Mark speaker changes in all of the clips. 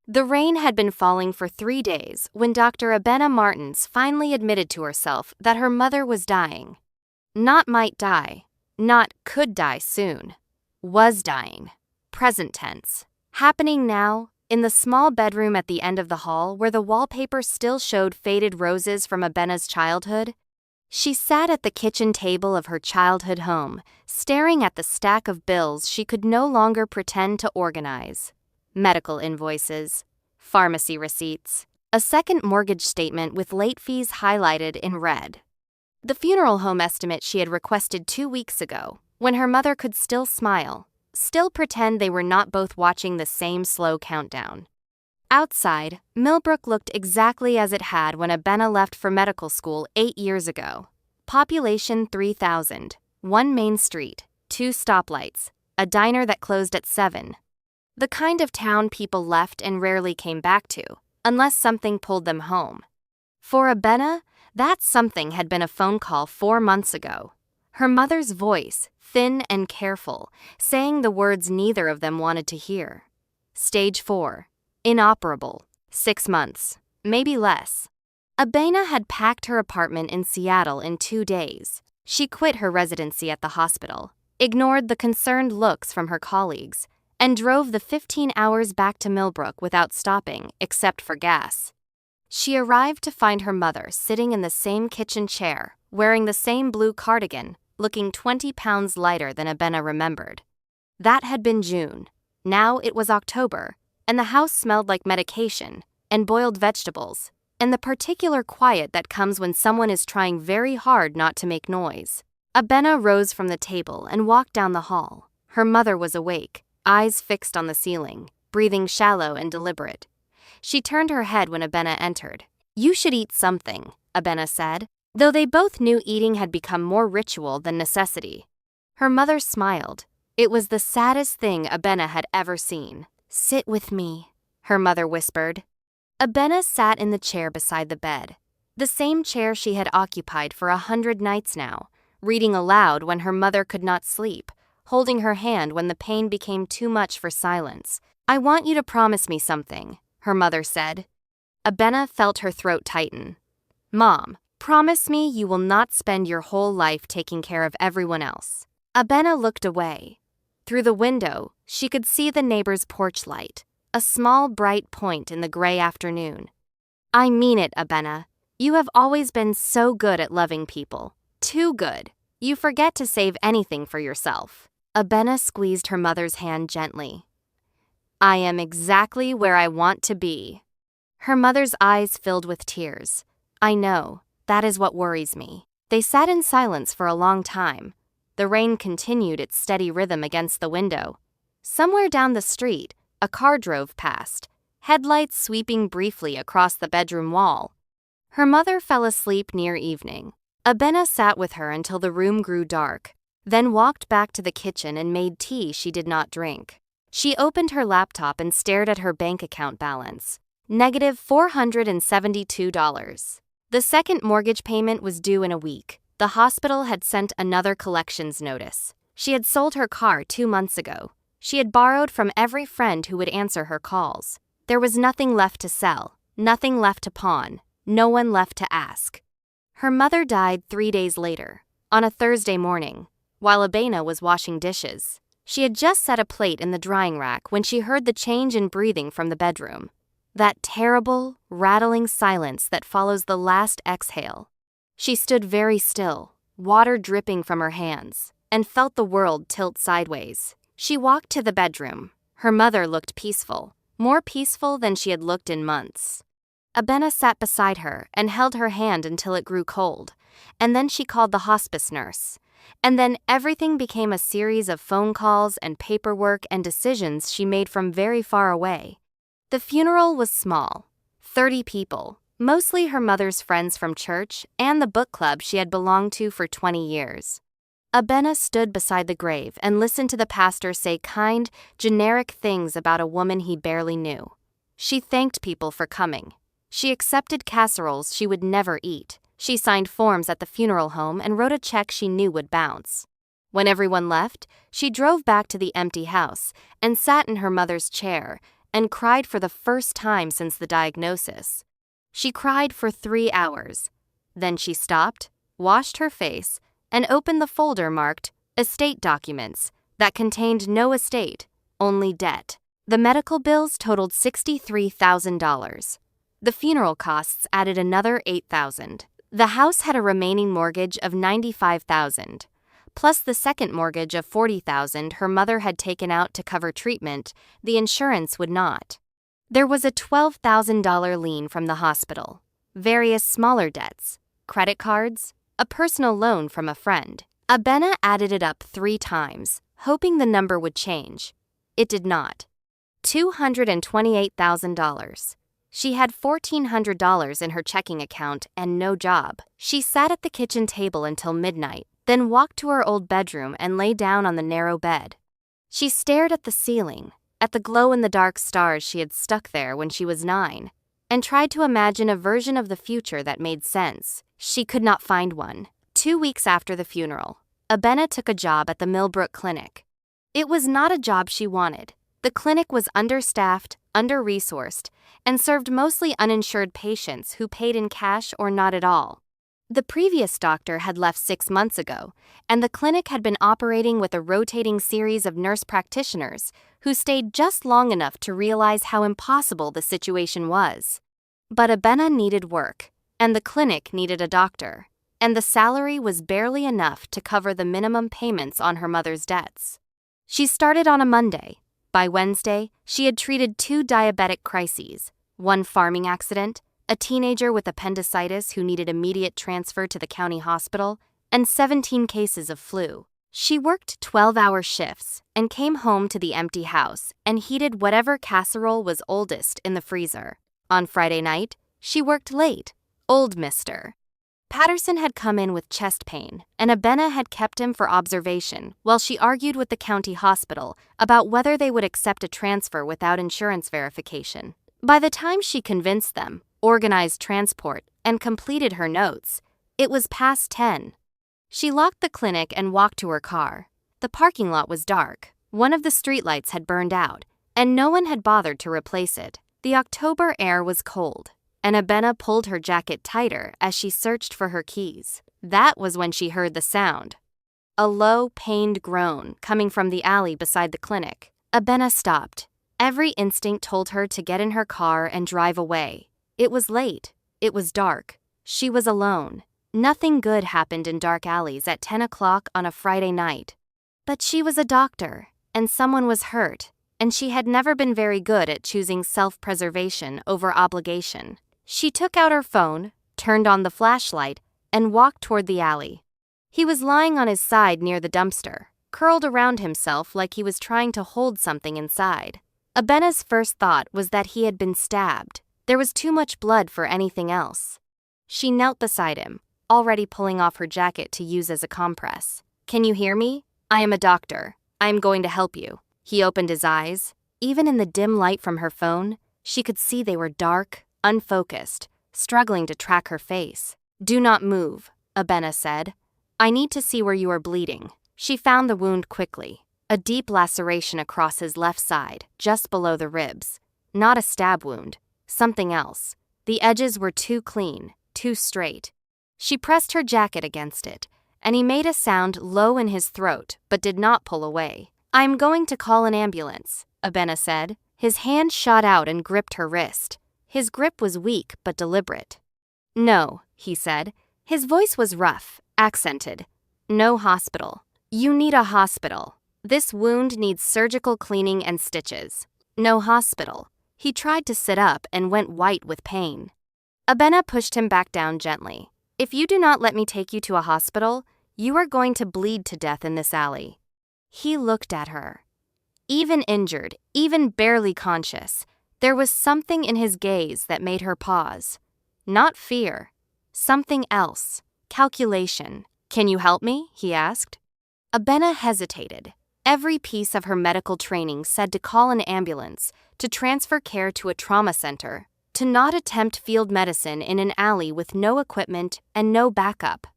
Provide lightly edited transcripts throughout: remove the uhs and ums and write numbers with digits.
Speaker 1: The rain had been falling for 3 days when Dr. Abena Martins finally admitted to herself that her mother was dying. Not might die, not could die soon. Was dying. Present tense. Happening now, in the small bedroom at the end of the hall where the wallpaper still showed faded roses from Abena's childhood. She sat at the kitchen table of her childhood home, staring at the stack of bills she could no longer pretend to organize. Medical invoices, pharmacy receipts, a second mortgage statement with late fees highlighted in red. The funeral home estimate she had requested 2 weeks ago, when her mother could still smile, still pretend they were not both watching the same slow countdown. Outside, Millbrook looked exactly as it had when Abena left for medical school 8 years ago. Population 3,000, 1 main street, 2 stoplights, a diner that closed at 7. The kind of town people left and rarely came back to, unless something pulled them home. For Abena, that something had been a phone call 4 months ago. Her mother's voice, thin and careful, saying the words neither of them wanted to hear. Stage 4. Inoperable. 6 months. Maybe less. Abena had packed her apartment in Seattle in 2 days. She quit her residency at the hospital, ignored the concerned looks from her colleagues, and drove the 15 hours back to Millbrook without stopping, except for gas. She arrived to find her mother sitting in the same kitchen chair, wearing the same blue cardigan, looking 20 pounds lighter than Abena remembered. That had been June. Now it was October, and the house smelled like medication, and boiled vegetables, and the particular quiet that comes when someone is trying very hard not to make noise. Abena rose from the table and walked down the hall. Her mother was awake, eyes fixed on the ceiling, breathing shallow and deliberate. She turned her head when Abena entered. "You should eat something," Abena said, though they both knew eating had become more ritual than necessity. Her mother smiled. It was the saddest thing Abena had ever seen. "Sit with me," her mother whispered. Abena sat in the chair beside the bed, the same chair she had occupied for 100 nights now, reading aloud when her mother could not sleep, holding her hand when the pain became too much for silence. "I want you to promise me something," her mother said. Abena felt her throat tighten. "Mom, promise me you will not spend your whole life taking care of everyone else." Abena looked away. Through the window, she could see the neighbor's porch light, a small bright point in the gray afternoon. "I mean it, Abena. You have always been so good at loving people. Too good. You forget to save anything for yourself." Abena squeezed her mother's hand gently. "I am exactly where I want to be." Her mother's eyes filled with tears. "I know. That is what worries me." They sat in silence for a long time. The rain continued its steady rhythm against the window. Somewhere down the street, a car drove past, headlights sweeping briefly across the bedroom wall. Her mother fell asleep near evening. Abena sat with her until the room grew dark, then walked back to the kitchen and made tea she did not drink. She opened her laptop and stared at her bank account balance. Negative $472. The second mortgage payment was due in a week. The hospital had sent another collections notice. She had sold her car 2 months ago. She had borrowed from every friend who would answer her calls. There was nothing left to sell, nothing left to pawn, no one left to ask. Her mother died 3 days later, on a Thursday morning, while Abena was washing dishes. She had just set a plate in the drying rack when she heard the change in breathing from the bedroom. That terrible, rattling silence that follows the last exhale. She stood very still, water dripping from her hands, and felt the world tilt sideways. She walked to the bedroom. Her mother looked peaceful, more peaceful than she had looked in months. Abena sat beside her and held her hand until it grew cold, and then she called the hospice nurse. And then everything became a series of phone calls and paperwork and decisions she made from very far away. The funeral was small, 30 people, mostly her mother's friends from church and the book club she had belonged to for 20 years. Abena stood beside the grave and listened to the pastor say kind, generic things about a woman he barely knew. She thanked people for coming. She accepted casseroles she would never eat. She signed forms at the funeral home and wrote a check she knew would bounce. When everyone left, she drove back to the empty house and sat in her mother's chair, and cried for the first time since the diagnosis. She cried for 3 hours. Then she stopped, washed her face, and opened the folder marked Estate Documents that contained no estate, only debt. The medical bills totaled $63,000. The funeral costs added another $8,000. The house had a remaining mortgage of $95,000, plus the second mortgage of $40,000 her mother had taken out to cover treatment. The insurance would not. There was a $12,000 lien from the hospital, various smaller debts, credit cards, a personal loan from a friend. Abena added it up 3 times, hoping the number would change. It did not. $228,000. She had $1,400 in her checking account and no job. She sat at the kitchen table until midnight, then walked to her old bedroom and lay down on the narrow bed. She stared at the ceiling, at the glow-in-the-dark stars she had stuck there when she was 9, and tried to imagine a version of the future that made sense. She could not find one. 2 weeks after the funeral, Abena took a job at the Millbrook Clinic. It was not a job she wanted. The clinic was understaffed, under-resourced, and served mostly uninsured patients who paid in cash or not at all. The previous doctor had left 6 months ago, and the clinic had been operating with a rotating series of nurse practitioners who stayed just long enough to realize how impossible the situation was. But Abena needed work, and the clinic needed a doctor, and the salary was barely enough to cover the minimum payments on her mother's debts. She started on a Monday. By Wednesday, she had treated 2 diabetic crises, 1 farming accident, a teenager with appendicitis who needed immediate transfer to the county hospital, and 17 cases of flu. She worked 12-hour shifts and came home to the empty house and heated whatever casserole was oldest in the freezer. On Friday night, she worked late. Old Mr. Patterson had come in with chest pain, and Abena had kept him for observation while she argued with the county hospital about whether they would accept a transfer without insurance verification. By the time she convinced them, organized transport, and completed her notes, it was past 10. She locked the clinic and walked to her car. The parking lot was dark. One of the streetlights had burned out, and no one had bothered to replace it. The October air was cold, and Abena pulled her jacket tighter as she searched for her keys. That was when she heard the sound. A low, pained groan coming from the alley beside the clinic. Abena stopped. Every instinct told her to get in her car and drive away. It was late. It was dark. She was alone. Nothing good happened in dark alleys at 10 o'clock on a Friday night. But she was a doctor, and someone was hurt, and she had never been very good at choosing self-preservation over obligation. She took out her phone, turned on the flashlight, and walked toward the alley. He was lying on his side near the dumpster, curled around himself like he was trying to hold something inside. Abena's first thought was that he had been stabbed. There was too much blood for anything else. She knelt beside him, already pulling off her jacket to use as a compress. "Can you hear me? I am a doctor. I am going to help you." He opened his eyes. Even in the dim light from her phone, she could see they were dark, unfocused, struggling to track her face. "Do not move," Abena said. "I need to see where you are bleeding." She found the wound quickly. A deep laceration across his left side, just below the ribs. Not a stab wound. Something else. The edges were too clean, too straight. She pressed her jacket against it, and he made a sound low in his throat, but did not pull away. "I'm going to call an ambulance," Abena said. His hand shot out and gripped her wrist. His grip was weak but deliberate. "No," he said. His voice was rough, accented. "No hospital. You need a hospital. This wound needs surgical cleaning and stitches. No hospital." He tried to sit up and went white with pain. Abena pushed him back down gently. "If you do not let me take you to a hospital, you are going to bleed to death in this alley." He looked at her. Even injured, even barely conscious, there was something in his gaze that made her pause. Not fear. Something else. Calculation. "Can you help me?" he asked. Abena hesitated. Every piece of her medical training said to call an ambulance, to transfer care to a trauma center, to not attempt field medicine in an alley with no equipment and no backup.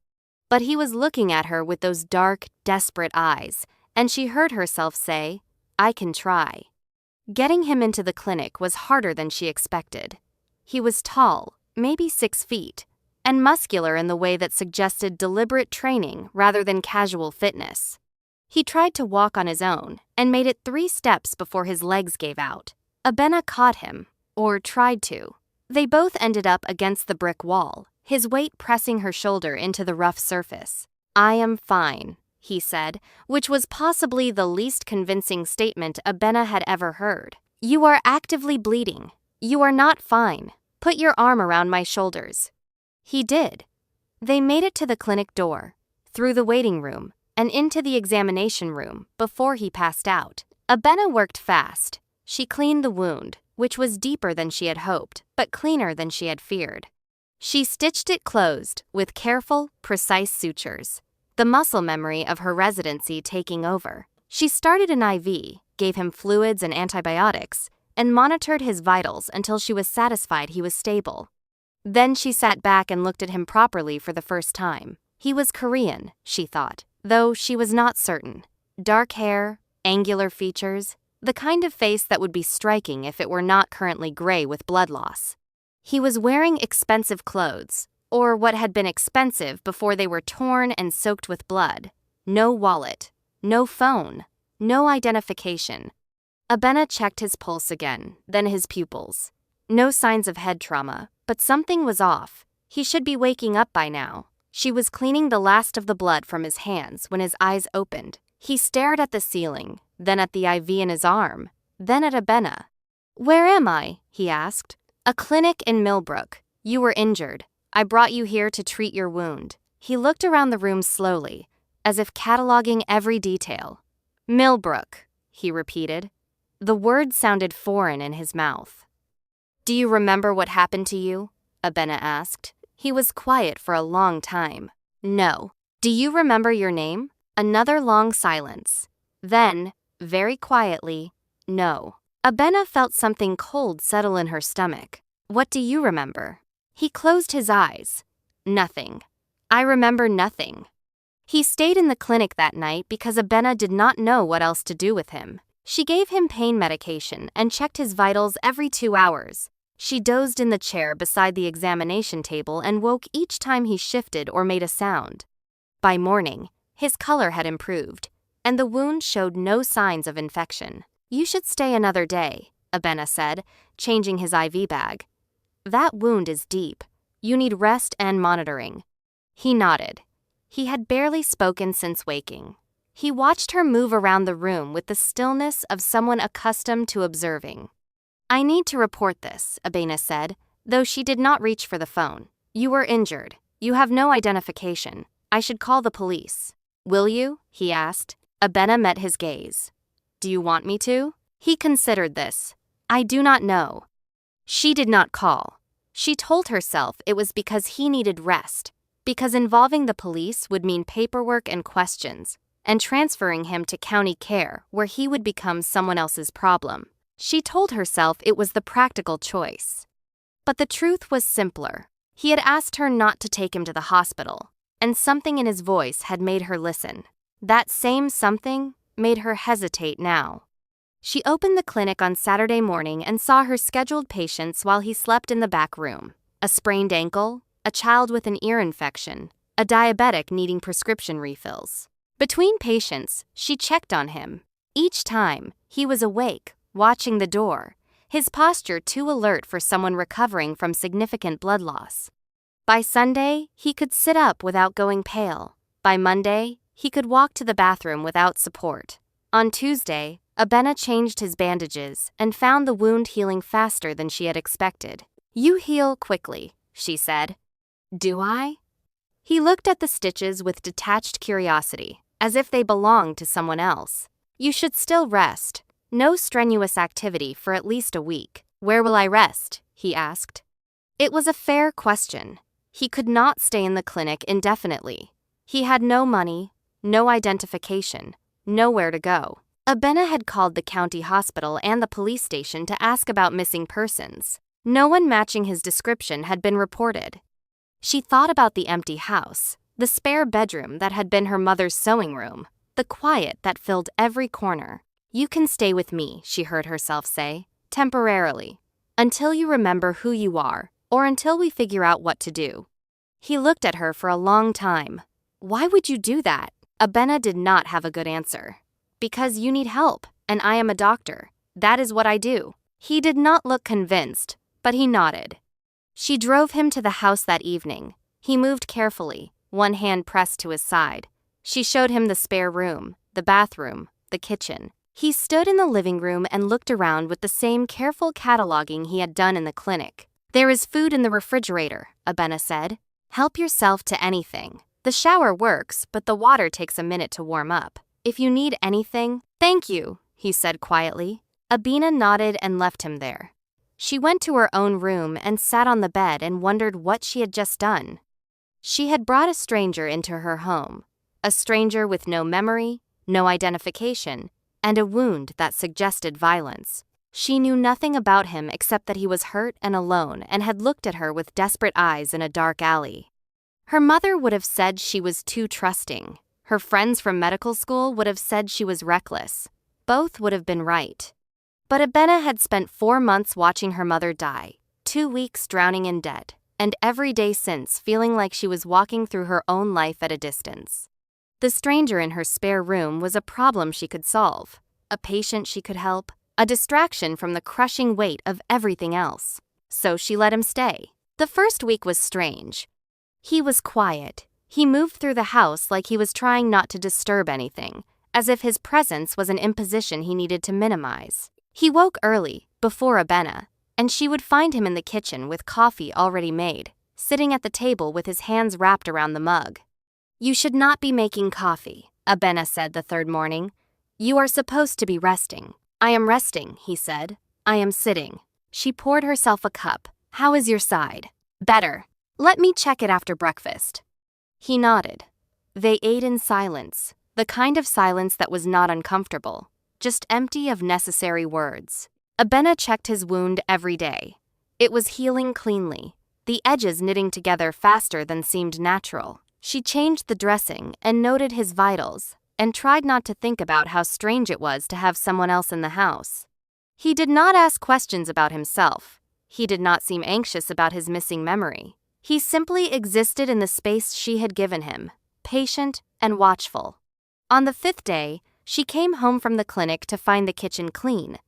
Speaker 1: But he was looking at her with those dark, desperate eyes, and she heard herself say, "I can try." Getting him into the clinic was harder than she expected. He was tall, maybe 6 feet, and muscular in the way that suggested deliberate training rather than casual fitness. He tried to walk on his own and made it 3 steps before his legs gave out. Abena caught him, or tried to. They both ended up against the brick wall, his weight pressing her shoulder into the rough surface. "I am fine," he said, which was possibly the least convincing statement Abena had ever heard. "You are actively bleeding. You are not fine. Put your arm around my shoulders." He did. They made it to the clinic door, through the waiting room, and into the examination room before he passed out. Abena worked fast. She cleaned the wound, which was deeper than she had hoped, but cleaner than she had feared. She stitched it closed with careful, precise sutures, the muscle memory of her residency taking over. She started an IV, gave him fluids and antibiotics, and monitored his vitals until she was satisfied he was stable. Then she sat back and looked at him properly for the first time. He was Korean, she thought, though she was not certain. Dark hair, angular features, the kind of face that would be striking if it were not currently gray with blood loss. He was wearing expensive clothes, or what had been expensive before they were torn and soaked with blood. No wallet, no phone, no identification. Abena checked his pulse again, then his pupils. No signs of head trauma, but something was off. He should be waking up by now. She was cleaning the last of the blood from his hands when his eyes opened. He stared at the ceiling, then at the IV in his arm, then at Abena. "Where am I?" he asked. "A clinic in Millbrook. You were injured. I brought you here to treat your wound." He looked around the room slowly, as if cataloging every detail. "Millbrook," he repeated. The word sounded foreign in his mouth. "Do you remember what happened to you?" Abena asked. He was quiet for a long time. "No." "Do you remember your name?" Another long silence. Then, very quietly, "No." Abena felt something cold settle in her stomach. "What do you remember?" He closed his eyes. "Nothing. I remember nothing." He stayed in the clinic that night because Abena did not know what else to do with him. She gave him pain medication and checked his vitals every 2 hours. She dozed in the chair beside the examination table and woke each time he shifted or made a sound. By morning, his color had improved, and the wound showed no signs of infection. "You should stay another day," Abena said, changing his IV bag. "That wound is deep. You need rest and monitoring." He nodded. He had barely spoken since waking. He watched her move around the room with the stillness of someone accustomed to observing. "I need to report this," Abena said, though she did not reach for the phone. "You were injured. You have no identification. I should call the police." "Will you?" he asked. Abena met his gaze. "Do you want me to?" He considered this. "I do not know." She did not call. She told herself it was because he needed rest, because involving the police would mean paperwork and questions, and transferring him to county care where he would become someone else's problem. She told herself it was the practical choice. But the truth was simpler. He had asked her not to take him to the hospital, and something in his voice had made her listen. That same something made her hesitate now. She opened the clinic on Saturday morning and saw her scheduled patients while he slept in the back room. A sprained ankle, a child with an ear infection, a diabetic needing prescription refills. Between patients, she checked on him. Each time, he was awake, watching the door, his posture too alert for someone recovering from significant blood loss. By Sunday, he could sit up without going pale. By Monday, he could walk to the bathroom without support. On Tuesday, Abena changed his bandages and found the wound healing faster than she had expected. "You heal quickly," she said. "Do I?" He looked at the stitches with detached curiosity, as if they belonged to someone else. "You should still rest. No strenuous activity for at least a week." "Where will I rest?" he asked. It was a fair question. He could not stay in the clinic indefinitely. He had no money, no identification, nowhere to go. Abena had called the county hospital and the police station to ask about missing persons. No one matching his description had been reported. She thought about the empty house, the spare bedroom that had been her mother's sewing room, the quiet that filled every corner. You can stay with me, she heard herself say, temporarily, until you remember who you are, or until we figure out what to do. He looked at her for a long time. Why would you do that? Abena did not have a good answer. Because you need help, and I am a doctor. That is what I do. He did not look convinced, but he nodded. She drove him to the house that evening. He moved carefully, one hand pressed to his side. She showed him the spare room, the bathroom, the kitchen. He stood in the living room and looked around with the same careful cataloging he had done in the clinic. There is food in the refrigerator, Abena said. Help yourself to anything. The shower works, but the water takes a minute to warm up. If you need anything, thank you, he said quietly. Abena nodded and left him there. She went to her own room and sat on the bed and wondered what she had just done. She had brought a stranger into her home, a stranger with no memory, no identification, and a wound that suggested violence. She knew nothing about him except that he was hurt and alone and had looked at her with desperate eyes in a dark alley. Her mother would have said she was too trusting. Her friends from medical school would have said she was reckless. Both would have been right. But Abena had spent 4 months watching her mother die, 2 weeks drowning in debt, and every day since feeling like she was walking through her own life at a distance. The stranger in her spare room was a problem she could solve, a patient she could help, a distraction from the crushing weight of everything else. So she let him stay. The first week was strange. He was quiet. He moved through the house like he was trying not to disturb anything, as if his presence was an imposition he needed to minimize. He woke early, before Abena, and she would find him in the kitchen with coffee already made, sitting at the table with his hands wrapped around the mug. You should not be making coffee, Abena said the third morning. You are supposed to be resting. I am resting, he said. I am sitting. She poured herself a cup. How is your side? Better. Let me check it after breakfast. He nodded. They ate in silence, the kind of silence that was not uncomfortable, just empty of necessary words. Abena checked his wound every day. It was healing cleanly, the edges knitting together faster than seemed natural. She changed the dressing and noted his vitals, and tried not to think about how strange it was to have someone else in the house. He did not ask questions about himself. He did not seem anxious about his missing memory. He simply existed in the space she had given him, patient and watchful. On the 5th day, she came home from the clinic to find the kitchen clean.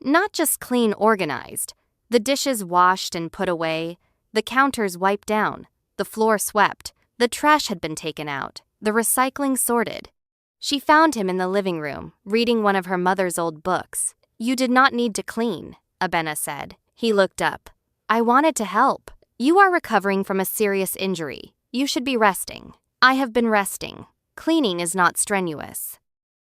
Speaker 1: Not just clean organized, the dishes washed and put away, the counters wiped down, the floor swept, the trash had been taken out, the recycling sorted. She found him in the living room, reading one of her mother's old books. You did not need to clean, Abena said. He looked up. I wanted to help. You are recovering from a serious injury. You should be resting. I have been resting. Cleaning is not strenuous.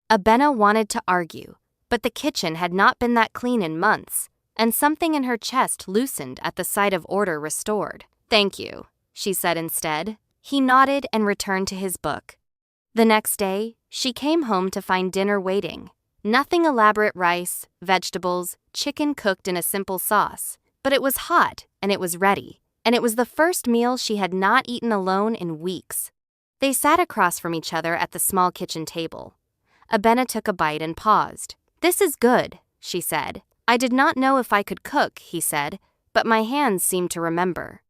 Speaker 1: Abena wanted to argue, but the kitchen had not been that clean in months, and something in her chest loosened at the sight of order restored. Thank you, she said instead. He nodded and returned to his book. The next day, she came home to find dinner waiting. Nothing elaborate: rice, vegetables, chicken cooked in a simple sauce. But it was hot, and it was ready, and it was the first meal she had not eaten alone in weeks. They sat across from each other at the small kitchen table. Abena took a bite and paused. This is good, she said. I did not know if I could cook, he said, but my hands seemed to remember.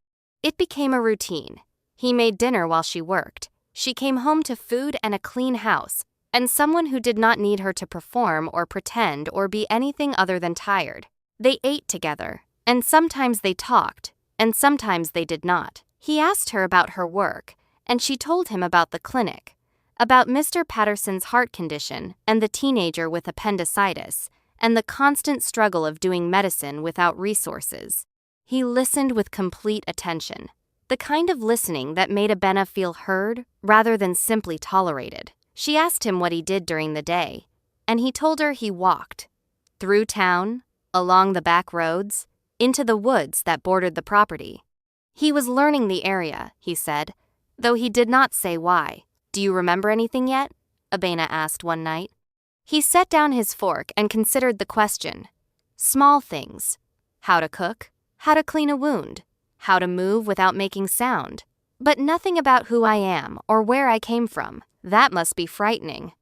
Speaker 1: It became a routine. He made dinner while she worked. She came home to food and a clean house, and someone who did not need her to perform or pretend or be anything other than tired. They ate together, and sometimes they talked, and sometimes they did not. He asked her about her work, and she told him about the clinic, about Mr. Patterson's heart condition and the teenager with appendicitis, and the constant struggle of doing medicine without resources. He listened with complete attention, the kind of listening that made Abena feel heard rather than simply tolerated. She asked him what he did during the day, and he told her he walked. Through town, along the back roads, into the woods that bordered the property. He was learning the area, he said, though he did not say why. Do you remember anything yet? Abena asked one night. He set down his fork and considered the question. Small things. How to cook, how to clean a wound, how to move without making sound. But nothing about who I am or where I came from. That must be frightening.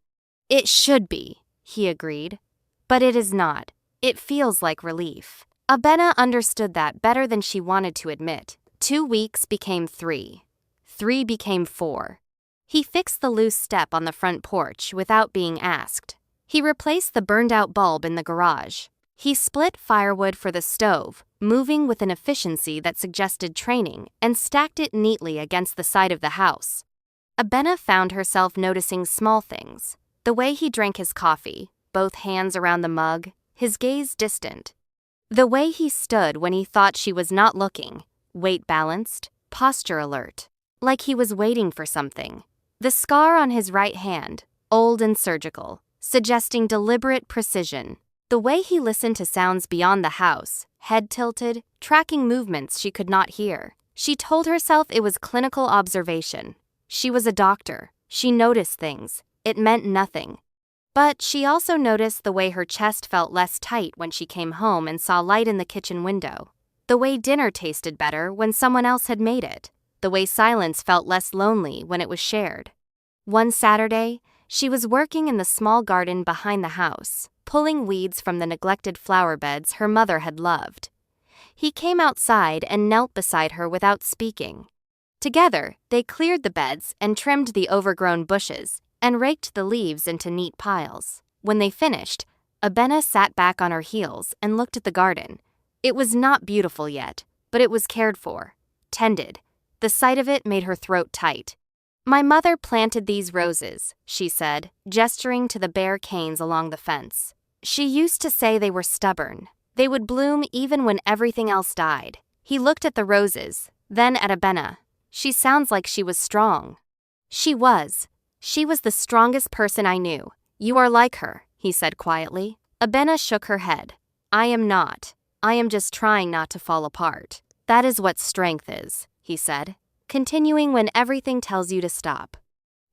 Speaker 1: It should be, he agreed. But it is not. It feels like relief. Abena understood that better than she wanted to admit. 2 weeks became 3. 3 became 4. He fixed the loose step on the front porch without being asked. He replaced the burned-out bulb in the garage. He split firewood for the stove, moving with an efficiency that suggested training, and stacked it neatly against the side of the house. Abena found herself noticing small things. The way he drank his coffee, both hands around the mug, his gaze distant. The way he stood when he thought she was not looking, weight balanced, posture alert, like he was waiting for something. The scar on his right hand, old and surgical, suggesting deliberate precision. The way he listened to sounds beyond the house, head tilted, tracking movements she could not hear. She told herself it was clinical observation. She was a doctor. She noticed things. It meant nothing. But she also noticed the way her chest felt less tight when she came home and saw light in the kitchen window. The way dinner tasted better when someone else had made it. The way silence felt less lonely when it was shared. One Saturday, she was working in the small garden behind the house, pulling weeds from the neglected flower beds her mother had loved. He came outside and knelt beside her without speaking. Together, they cleared the beds and trimmed the overgrown bushes, and raked the leaves into neat piles. When they finished, Abena sat back on her heels and looked at the garden. It was not beautiful yet, but it was cared for, tended. The sight of it made her throat tight. "My mother planted these roses," she said, gesturing to the bare canes along the fence. "She used to say they were stubborn. They would bloom even when everything else died." He looked at the roses, then at Abena. "She sounds like she was strong." She was. "She was the strongest person I knew. You are like her," he said quietly. Abena shook her head. "I am not. I am just trying not to fall apart. That is what strength is," he said, continuing when everything tells you to stop.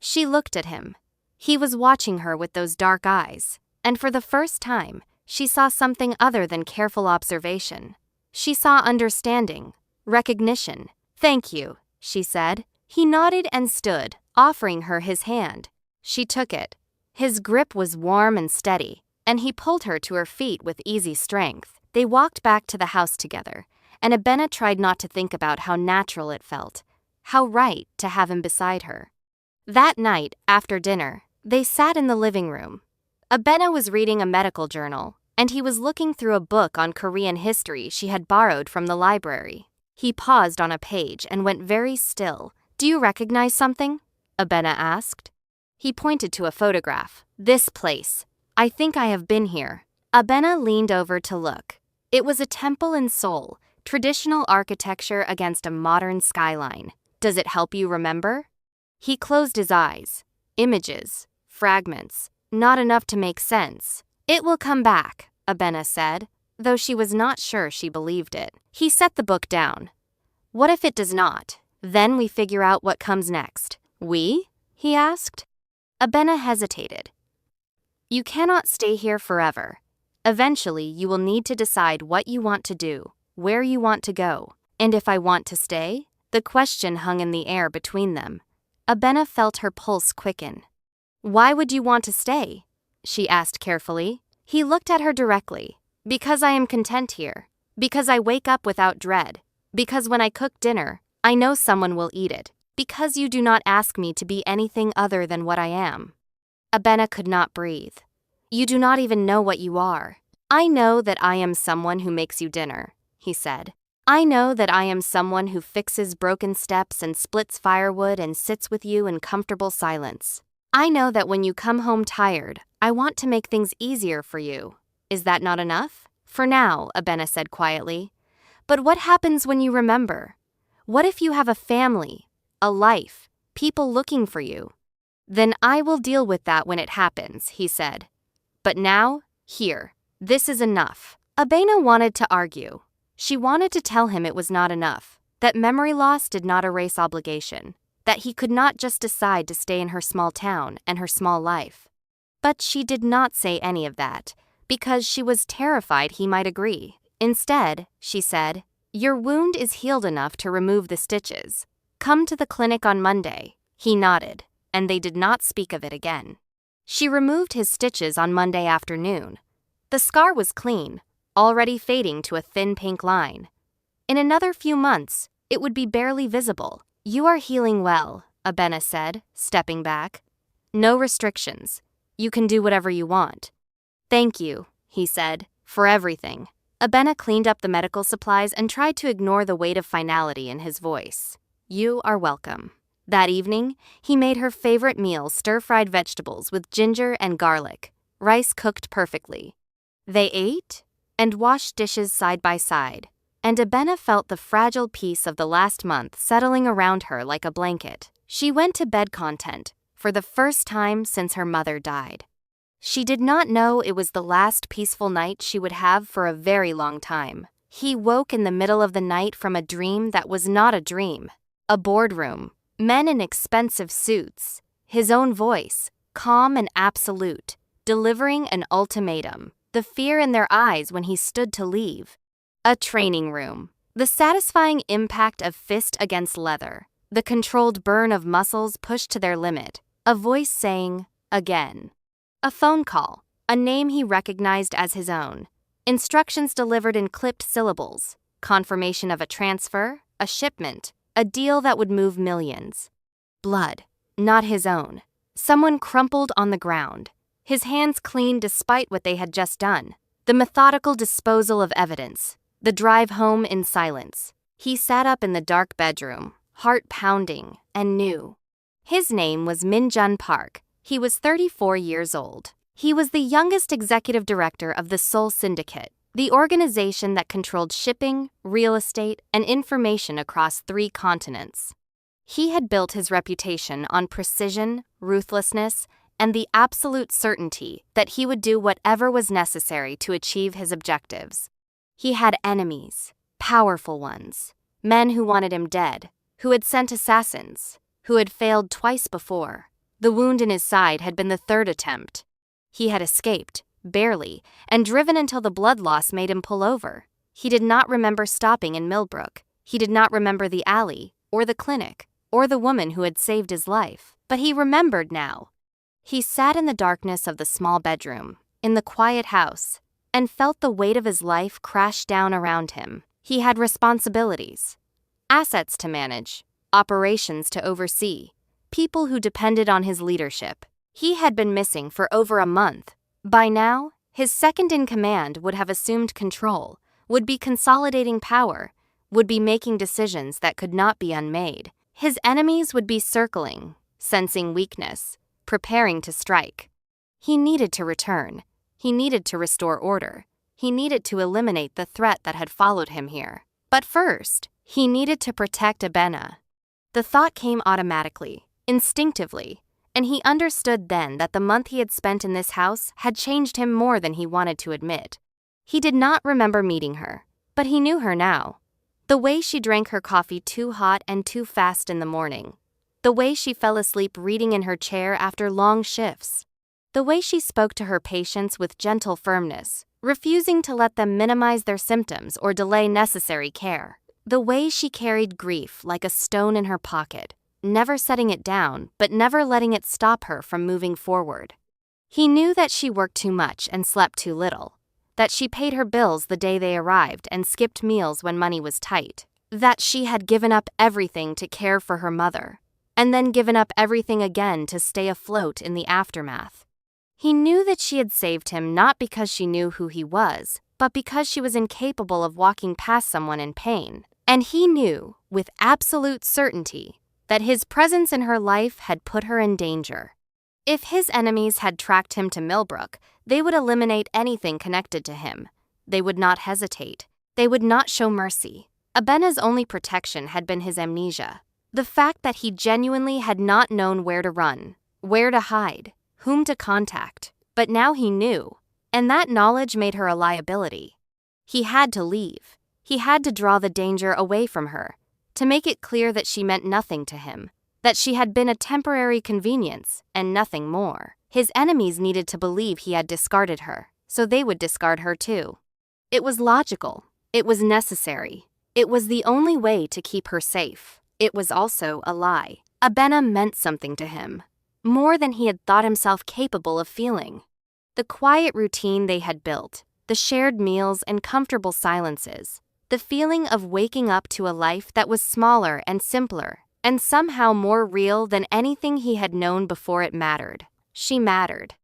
Speaker 1: She looked at him. He was watching her with those dark eyes, and for the first time, she saw something other than careful observation. She saw understanding, recognition. "Thank you," she said. He nodded and stood, offering her his hand. She took it. His grip was warm and steady, and he pulled her to her feet with easy strength. They walked back to the house together, and Abena tried not to think about how natural it felt, how right to have him beside her. That night, after dinner, they sat in the living room. Abena was reading a medical journal, and he was looking through a book on Korean history she had borrowed from the library. He paused on a page and went very still. "Do you recognize something?" Abena asked. He pointed to a photograph. "This place. I think I have been here." Abena leaned over to look. It was a temple in Seoul, traditional architecture against a modern skyline. "Does it help you remember?" He closed his eyes. Images, fragments, not enough to make sense. "It will come back," Abena said, though she was not sure she believed it. He set the book down. "What if it does not? Then we figure out what comes next." "We?" he asked. Abena hesitated. "You cannot stay here forever. Eventually, you will need to decide what you want to do, where you want to go. And if I want to stay?" The question hung in the air between them. Abena felt her pulse quicken. "Why would you want to stay?" she asked carefully. He looked at her directly. "Because I am content here. Because I wake up without dread. Because when I cook dinner, I know someone will eat it. Because you do not ask me to be anything other than what I am." Abena could not breathe. "You do not even know what you are." "I know that I am someone who makes you dinner," he said. "I know that I am someone who fixes broken steps and splits firewood and sits with you in comfortable silence. I know that when you come home tired, I want to make things easier for you. Is that not enough?" "For now," Abena said quietly. "But what happens when you remember? What if you have a family, a life, people looking for you?" "Then I will deal with that when it happens," he said. "But now, here, this is enough." Abena wanted to argue. She wanted to tell him it was not enough, that memory loss did not erase obligation, that he could not just decide to stay in her small town and her small life. But she did not say any of that, because she was terrified he might agree. Instead, she said, "Your wound is healed enough to remove the stitches. Come to the clinic on Monday." He nodded, and they did not speak of it again. She removed his stitches on Monday afternoon. The scar was clean, already fading to a thin pink line. In another few months, it would be barely visible. "You are healing well," Abena said, stepping back. "No restrictions. You can do whatever you want." "Thank you," he said, "for everything." Abena cleaned up the medical supplies and tried to ignore the weight of finality in his voice. "You are welcome." That evening, he made her favorite meal, stir-fried vegetables with ginger and garlic, rice cooked perfectly. They ate and washed dishes side by side, and Abena felt the fragile peace of the last month settling around her like a blanket. She went to bed content, for the first time since her mother died. She did not know it was the last peaceful night she would have for a very long time. He woke in the middle of the night from a dream that was not a dream. A boardroom, men in expensive suits, his own voice, calm and absolute, delivering an ultimatum, the fear in their eyes when he stood to leave. A training room, the satisfying impact of fist against leather, the controlled burn of muscles pushed to their limit, a voice saying, "Again." A phone call, a name he recognized as his own, instructions delivered in clipped syllables, confirmation of a transfer, a shipment, a deal that would move millions. Blood, not his own. Someone crumpled on the ground, his hands clean despite what they had just done. The methodical disposal of evidence, the drive home in silence. He sat up in the dark bedroom, heart pounding, and knew. His name was Min-jun Park. He was 34 years old. He was the youngest executive director of the Seoul Syndicate, the organization that controlled shipping, real estate, and information across 3 continents. He had built his reputation on precision, ruthlessness, and the absolute certainty that he would do whatever was necessary to achieve his objectives. He had enemies, powerful ones, men who wanted him dead, who had sent assassins, who had failed twice before. The wound in his side had been the 3rd attempt. He had escaped, barely, and driven until the blood loss made him pull over. He did not remember stopping in Millbrook. He did not remember the alley, or the clinic, or the woman who had saved his life. But he remembered now. He sat in the darkness of the small bedroom, in the quiet house, and felt the weight of his life crash down around him. He had responsibilities, assets to manage, operations to oversee, people who depended on his leadership. He had been missing for over a month. By now, his second-in-command would have assumed control, would be consolidating power, would be making decisions that could not be unmade. His enemies would be circling, sensing weakness, preparing to strike. He needed to return. He needed to restore order. He needed to eliminate the threat that had followed him here. But first, he needed to protect Abena. The thought came automatically, instinctively, and he understood then that the month he had spent in this house had changed him more than he wanted to admit. He did not remember meeting her, but he knew her now. The way she drank her coffee too hot and too fast in the morning. The way she fell asleep reading in her chair after long shifts. The way she spoke to her patients with gentle firmness, refusing to let them minimize their symptoms or delay necessary care. The way she carried grief like a stone in her pocket, never setting it down, but never letting it stop her from moving forward. He knew that she worked too much and slept too little, that she paid her bills the day they arrived and skipped meals when money was tight, that she had given up everything to care for her mother, and then given up everything again to stay afloat in the aftermath. He knew that she had saved him not because she knew who he was, but because she was incapable of walking past someone in pain. And he knew, with absolute certainty, that his presence in her life had put her in danger. If his enemies had tracked him to Millbrook, they would eliminate anything connected to him. They would not hesitate. They would not show mercy. Abena's only protection had been his amnesia. The fact that he genuinely had not known where to run, where to hide, whom to contact. But now he knew, and that knowledge made her a liability. He had to leave. He had to draw the danger away from her, to make it clear that she meant nothing to him, that she had been a temporary convenience and nothing more. His enemies needed to believe he had discarded her, so they would discard her too. It was logical. It was necessary. It was the only way to keep her safe. It was also a lie. Abena meant something to him, more than he had thought himself capable of feeling. The quiet routine they had built, the shared meals and comfortable silences, the feeling of waking up to a life that was smaller and simpler, and somehow more real than anything he had known before it mattered. She mattered.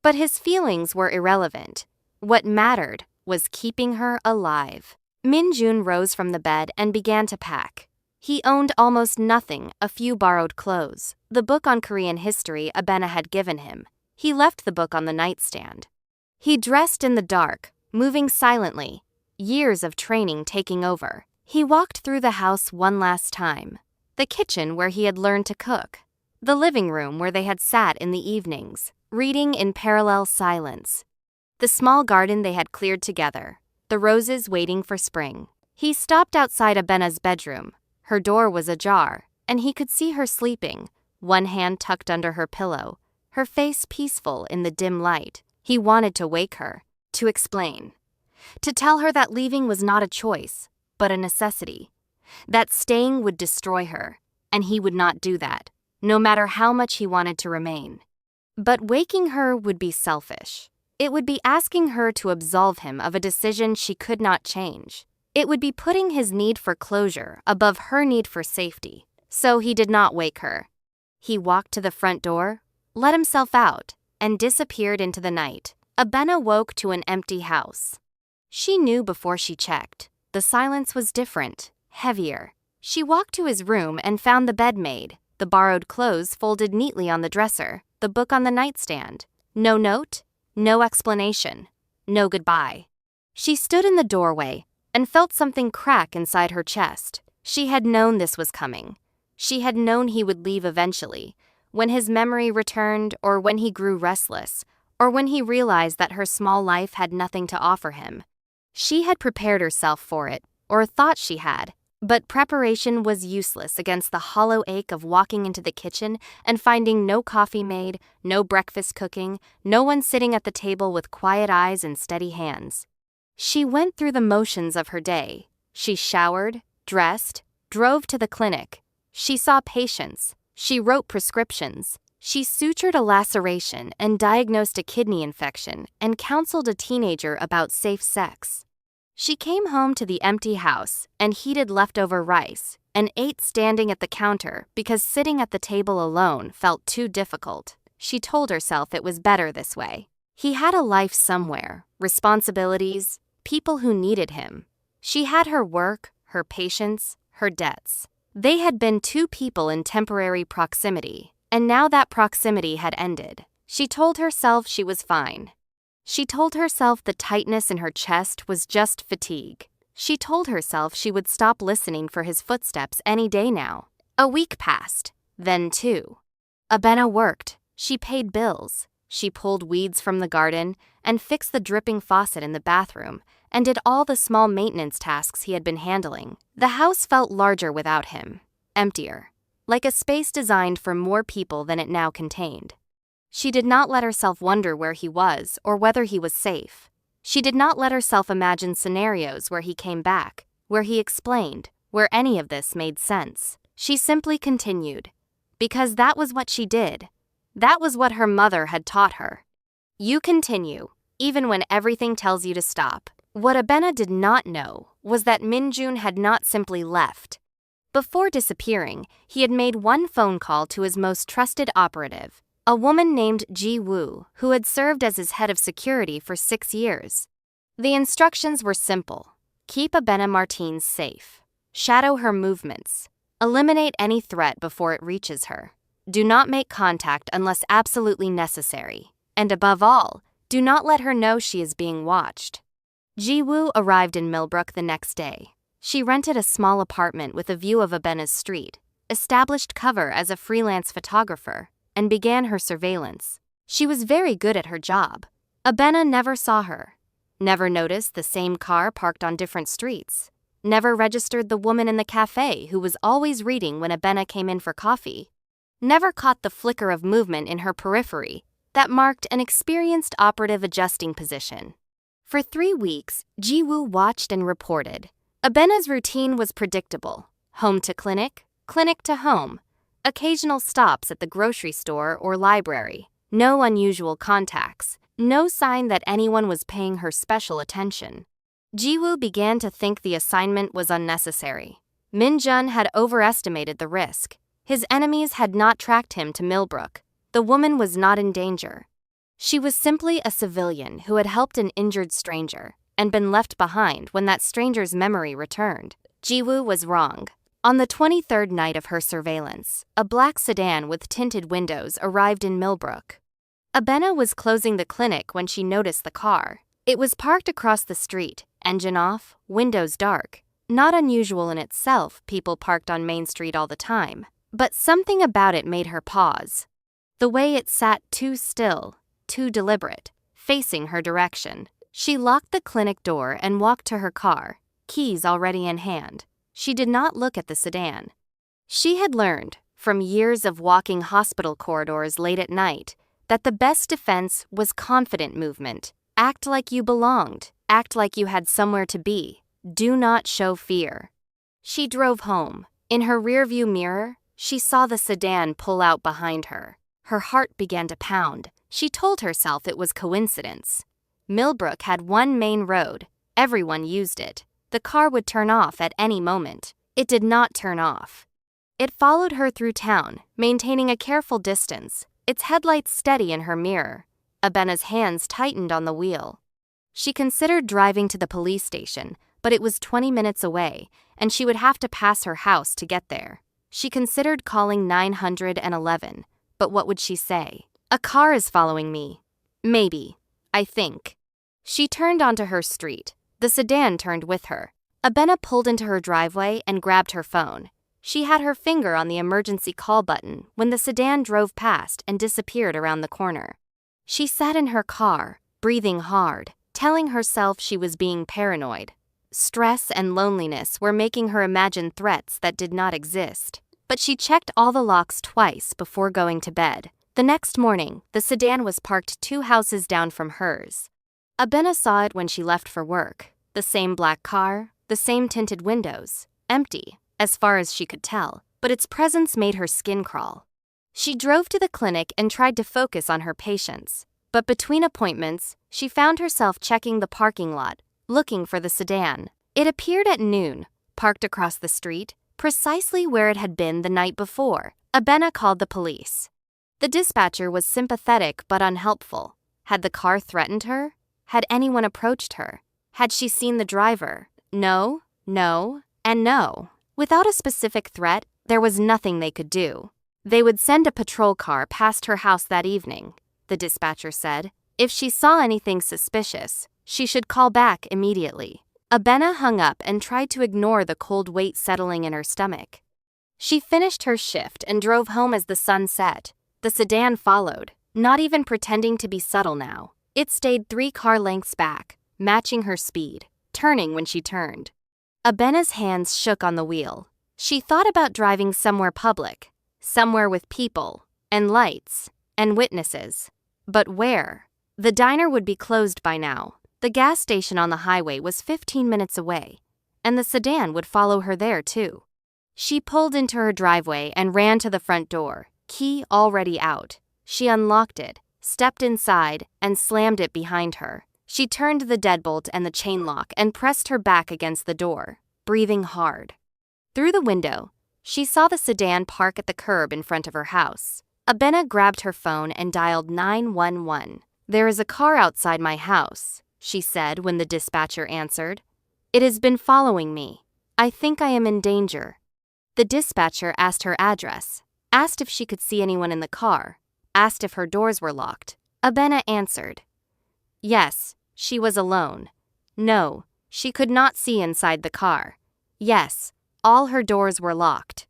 Speaker 1: But his feelings were irrelevant. What mattered was keeping her alive. Min-jun rose from the bed and began to pack. He owned almost nothing, a few borrowed clothes, the book on Korean history Abena had given him. He left the book on the nightstand. He dressed in the dark, moving silently, years of training taking over. He walked through the house one last time. The kitchen where he had learned to cook. The living room where they had sat in the evenings, reading in parallel silence. The small garden they had cleared together, the roses waiting for spring. He stopped outside Abena's bedroom. Her door was ajar, and he could see her sleeping, one hand tucked under her pillow, her face peaceful in the dim light. He wanted to wake her, to explain. To tell her that leaving was not a choice, but a necessity. That staying would destroy her, and he would not do that, no matter how much he wanted to remain. But waking her would be selfish. It would be asking her to absolve him of a decision she could not change. It would be putting his need for closure above her need for safety. So he did not wake her. He walked to the front door, let himself out, and disappeared into the night. Abena woke to an empty house. She knew before she checked. The silence was different, heavier. She walked to his room and found the bed made, the borrowed clothes folded neatly on the dresser, the book on the nightstand. No note, no explanation, no goodbye. She stood in the doorway and felt something crack inside her chest. She had known this was coming. She had known he would leave eventually, when his memory returned or when he grew restless, or when he realized that her small life had nothing to offer him. She had prepared herself for it, or thought she had, but preparation was useless against the hollow ache of walking into the kitchen and finding no coffee made, no breakfast cooking, no one sitting at the table with quiet eyes and steady hands. She went through the motions of her day. She showered, dressed, drove to the clinic. She saw patients. She wrote prescriptions. She sutured a laceration and diagnosed a kidney infection and counseled a teenager about safe sex. She came home to the empty house and heated leftover rice and ate standing at the counter because sitting at the table alone felt too difficult. She told herself it was better this way. He had a life somewhere, responsibilities, people who needed him. She had her work, her patients, her debts. They had been two people in temporary proximity, and now that proximity had ended. She told herself she was fine. She told herself the tightness in her chest was just fatigue. She told herself she would stop listening for his footsteps any day now. A week passed, then two. Abena worked. She paid bills. She pulled weeds from the garden and fixed the dripping faucet in the bathroom and did all the small maintenance tasks he had been handling. The house felt larger without him, emptier, like a space designed for more people than it now contained. She did not let herself wonder where he was or whether he was safe. She did not let herself imagine scenarios where he came back, where he explained, where any of this made sense. She simply continued, because that was what she did. That was what her mother had taught her. You continue, even when everything tells you to stop. What Abena did not know was that Min-jun had not simply left. Before disappearing, he had made one phone call to his most trusted operative, a woman named Ji-woo, who had served as his head of security for 6 years. The instructions were simple. Keep Abena Martins safe. Shadow her movements. Eliminate any threat before it reaches her. Do not make contact unless absolutely necessary. And above all, do not let her know she is being watched. Ji-woo arrived in Millbrook the next day. She rented a small apartment with a view of Abena's street, established cover as a freelance photographer, and began her surveillance. She was very good at her job. Abena never saw her, never noticed the same car parked on different streets, never registered the woman in the cafe who was always reading when Abena came in for coffee, never caught the flicker of movement in her periphery that marked an experienced operative adjusting position. For 3 weeks, Ji-woo watched and reported. Abena's routine was predictable. Home to clinic, clinic to home. Occasional stops at the grocery store or library. No unusual contacts. No sign that anyone was paying her special attention. Jiwoo began to think the assignment was unnecessary. Min-jun had overestimated the risk. His enemies had not tracked him to Millbrook. The woman was not in danger. She was simply a civilian who had helped an injured stranger and been left behind when that stranger's memory returned. Jiwoo was wrong. On the 23rd night of her surveillance, a black sedan with tinted windows arrived in Millbrook. Abena was closing the clinic when she noticed the car. It was parked across the street, engine off, windows dark. Not unusual in itself, people parked on Main Street all the time. But something about it made her pause. The way it sat too still, too deliberate, facing her direction. She locked the clinic door and walked to her car, keys already in hand. She did not look at the sedan. She had learned, from years of walking hospital corridors late at night, that the best defense was confident movement. Act like you belonged. Act like you had somewhere to be. Do not show fear. She drove home. In her rearview mirror, she saw the sedan pull out behind her. Her heart began to pound. She told herself it was coincidence. Millbrook had one main road. Everyone used it. The car would turn off at any moment. It did not turn off. It followed her through town, maintaining a careful distance, its headlights steady in her mirror. Abena's hands tightened on the wheel. She considered driving to the police station, but it was 20 minutes away, and she would have to pass her house to get there. She considered calling 911, but what would she say? A car is following me. Maybe. I think. She turned onto her street. The sedan turned with her. Abena pulled into her driveway and grabbed her phone. She had her finger on the emergency call button when the sedan drove past and disappeared around the corner. She sat in her car, breathing hard, telling herself she was being paranoid. Stress and loneliness were making her imagine threats that did not exist. But she checked all the locks twice before going to bed. The next morning, the sedan was parked 2 houses down from hers. Abena saw it when she left for work. The same black car, the same tinted windows, empty, as far as she could tell, but its presence made her skin crawl. She drove to the clinic and tried to focus on her patients. But between appointments, she found herself checking the parking lot, looking for the sedan. It appeared at noon, parked across the street, precisely where it had been the night before. Abena called the police. The dispatcher was sympathetic but unhelpful. Had the car threatened her? Had anyone approached her? Had she seen the driver? No, and no. Without a specific threat, there was nothing they could do. They would send a patrol car past her house that evening, the dispatcher said. If she saw anything suspicious, she should call back immediately. Abena hung up and tried to ignore the cold weight settling in her stomach. She finished her shift and drove home as the sun set. The sedan followed, not even pretending to be subtle now. It stayed 3 car lengths back, matching her speed, turning when she turned. Abena's hands shook on the wheel. She thought about driving somewhere public, somewhere with people, and lights, and witnesses. But where? The diner would be closed by now. The gas station on the highway was 15 minutes away, and the sedan would follow her there too. She pulled into her driveway and ran to the front door, key already out. She unlocked it, stepped inside, and slammed it behind her. She turned the deadbolt and the chain lock and pressed her back against the door, breathing hard. Through the window, she saw the sedan park at the curb in front of her house. Abena grabbed her phone and dialed 911. "There is a car outside my house," she said when the dispatcher answered. "It has been following me. I think I am in danger." The dispatcher asked her address, asked if she could see anyone in the car, asked if her doors were locked. Abena answered. Yes, she was alone. No, she could not see inside the car. Yes, all her doors were locked.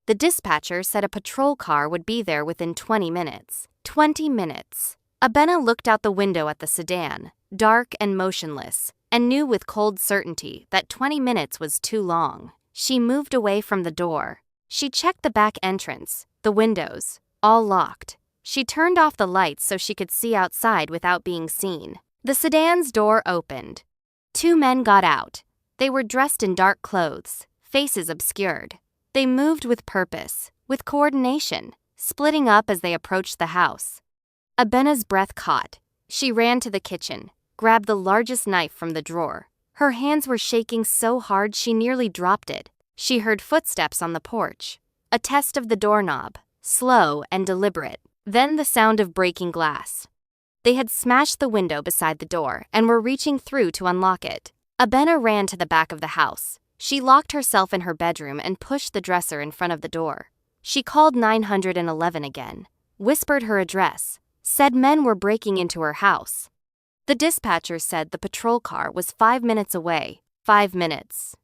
Speaker 1: The dispatcher said a patrol car would be there within 20 minutes. 20 minutes. Abena looked out the window at the sedan, dark and motionless, and knew with cold certainty that 20 minutes was too long. She moved away from the door. She checked the back entrance, the windows, all locked. She turned off the lights so she could see outside without being seen. The sedan's door opened. 2 men got out. They were dressed in dark clothes, faces obscured. They moved with purpose, with coordination, splitting up as they approached the house. Abena's breath caught. She ran to the kitchen, grabbed the largest knife from the drawer. Her hands were shaking so hard she nearly dropped it. She heard footsteps on the porch. A test of the doorknob, slow and deliberate. Then the sound of breaking glass. They had smashed the window beside the door and were reaching through to unlock it. Abena ran to the back of the house. She locked herself in her bedroom and pushed the dresser in front of the door. She called 911 again, whispered her address, said men were breaking into her house. The dispatcher said the patrol car was 5 minutes away. 5 minutes.